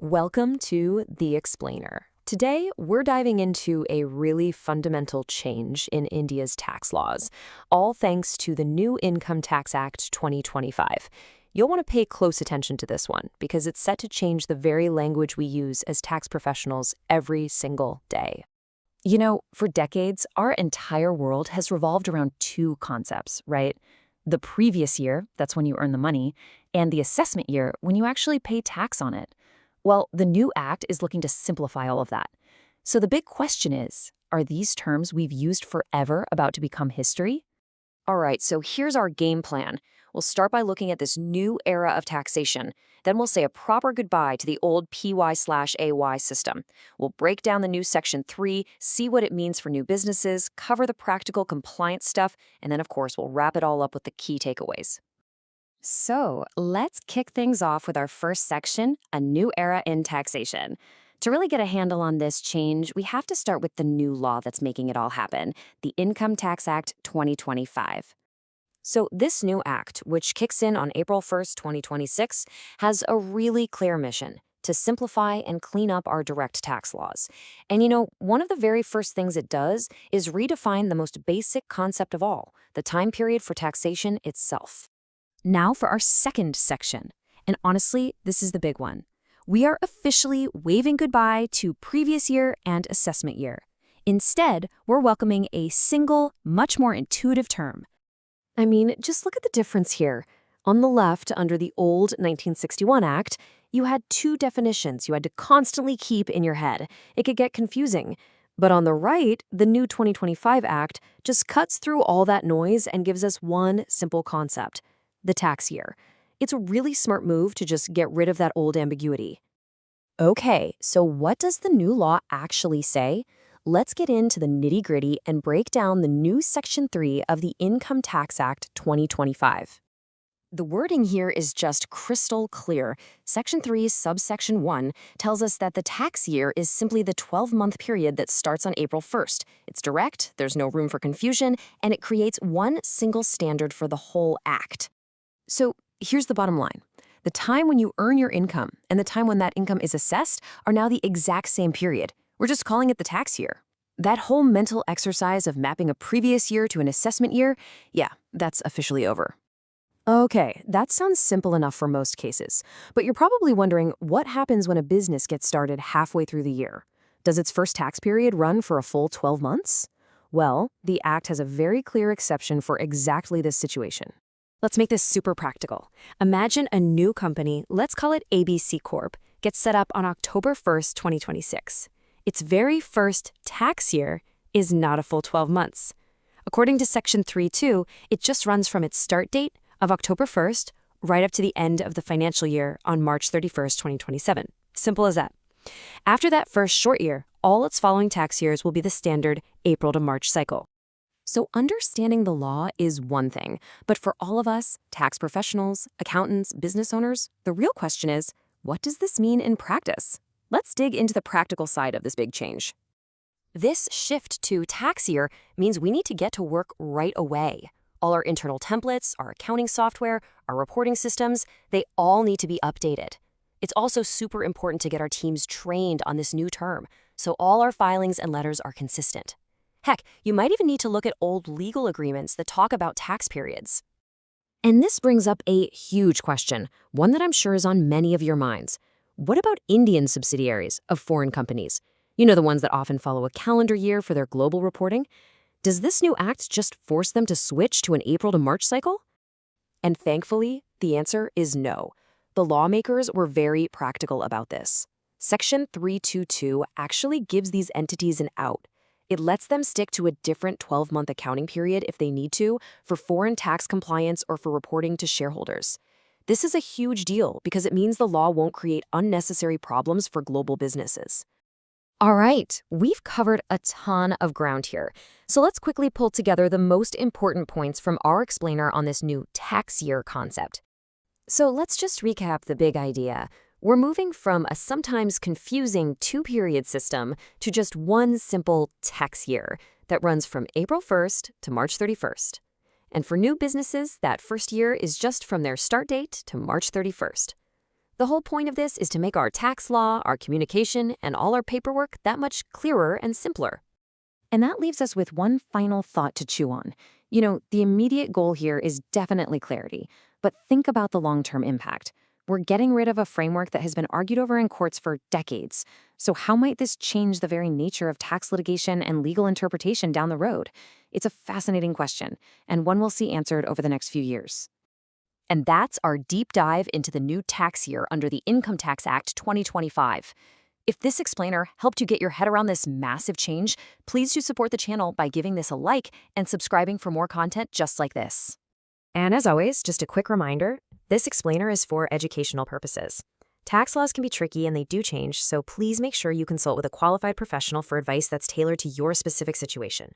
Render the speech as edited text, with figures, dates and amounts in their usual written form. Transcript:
Welcome to The Explainer. Today, we're diving into a really fundamental change in India's tax laws, all thanks to the new Income Tax Act 2025. You'll want to pay close attention to this one because it's set to change the very language we use as tax professionals every single day. You know, for decades, our entire world has revolved around two concepts, right? The previous year, that's when you earn the money, and the assessment year, when you actually pay tax on it. Well, the new act is looking to simplify all of that. So the big question is, are these terms we've used forever about to become history? All right, so here's our game plan. We'll start by looking at this new era of taxation. Then we'll say a proper goodbye to the old PY/AY system. We'll break down the new Section 3, see what it means for new businesses, cover the practical compliance stuff, and then, of course, we'll wrap it all up with the key takeaways. So let's kick things off with our first section, a new era in taxation. To really get a handle on this change, we have to start with the new law that's making it all happen, the Income Tax Act 2025. So this new act, which kicks in on April 1st, 2026, has a really clear mission to simplify and clean up our direct tax laws. And one of the very first things it does is redefine the most basic concept of all, the time period for taxation itself. Now for our second section. And honestly, this is the big one. We are officially waving goodbye to previous year and assessment year. Instead, we're welcoming a single, much more intuitive term. I mean, just look at the difference here. On the left, under the old 1961 Act, you had two definitions you had to constantly keep in your head. It could get confusing. But on the right, the new 2025 Act just cuts through all that noise and gives us one simple concept: the tax year. It's a really smart move to just get rid of that old ambiguity. Okay, so what does the new law actually say? Let's get into the nitty-gritty and break down the new Section 3 of the Income Tax Act 2025. The wording here is just crystal clear. Section 3, subsection 1, tells us that the tax year is simply the 12-month period that starts on April 1st. It's direct, there's no room for confusion, and it creates one single standard for the whole act. So here's the bottom line. The time when you earn your income and the time when that income is assessed are now the exact same period. We're just calling it the tax year. That whole mental exercise of mapping a previous year to an assessment year, yeah, that's officially over. Okay, that sounds simple enough for most cases. But you're probably wondering, what happens when a business gets started halfway through the year? Does its first tax period run for a full 12 months? Well, the Act has a very clear exception for exactly this situation. Let's make this super practical. Imagine a new company, let's call it ABC Corp, gets set up on October 1st, 2026. Its very first tax year is not a full 12 months. According to Section 3.2, it just runs from its start date of October 1st right up to the end of the financial year on March 31st, 2027. Simple as that. After that first short year, all its following tax years will be the standard April to March cycle. So understanding the law is one thing, but for all of us, tax professionals, accountants, business owners, the real question is, what does this mean in practice? Let's dig into the practical side of this big change. This shift to tax year means we need to get to work right away. All our internal templates, our accounting software, our reporting systems, they all need to be updated. It's also super important to get our teams trained on this new term, so all our filings and letters are consistent. Heck, you might even need to look at old legal agreements that talk about tax periods. And this brings up a huge question, one that I'm sure is on many of your minds. What about Indian subsidiaries of foreign companies? You know, the ones that often follow a calendar year for their global reporting? Does this new act just force them to switch to an April to March cycle? And thankfully, the answer is no. The lawmakers were very practical about this. Section 322 actually gives these entities an out. It lets them stick to a different 12-month accounting period if they need to for foreign tax compliance or for reporting to shareholders. This is a huge deal because it means the law won't create unnecessary problems for global businesses. All right, we've covered a ton of ground here. So let's quickly pull together the most important points from our explainer on this new tax year concept. So let's just recap the big idea. We're moving from a sometimes confusing two-period system to just one simple tax year that runs from April 1st to March 31st. And for new businesses, that first year is just from their start date to March 31st. The whole point of this is to make our tax law, our communication, and all our paperwork that much clearer and simpler. And that leaves us with one final thought to chew on. The immediate goal here is definitely clarity, but think about the long-term impact. We're getting rid of a framework that has been argued over in courts for decades. So how might this change the very nature of tax litigation and legal interpretation down the road? It's a fascinating question, and one we'll see answered over the next few years. And that's our deep dive into the new tax year under the Income Tax Act 2025. If this explainer helped you get your head around this massive change, please do support the channel by giving this a like and subscribing for more content just like this. And as always, just a quick reminder, this explainer is for educational purposes. Tax laws can be tricky and they do change, so please make sure you consult with a qualified professional for advice that's tailored to your specific situation.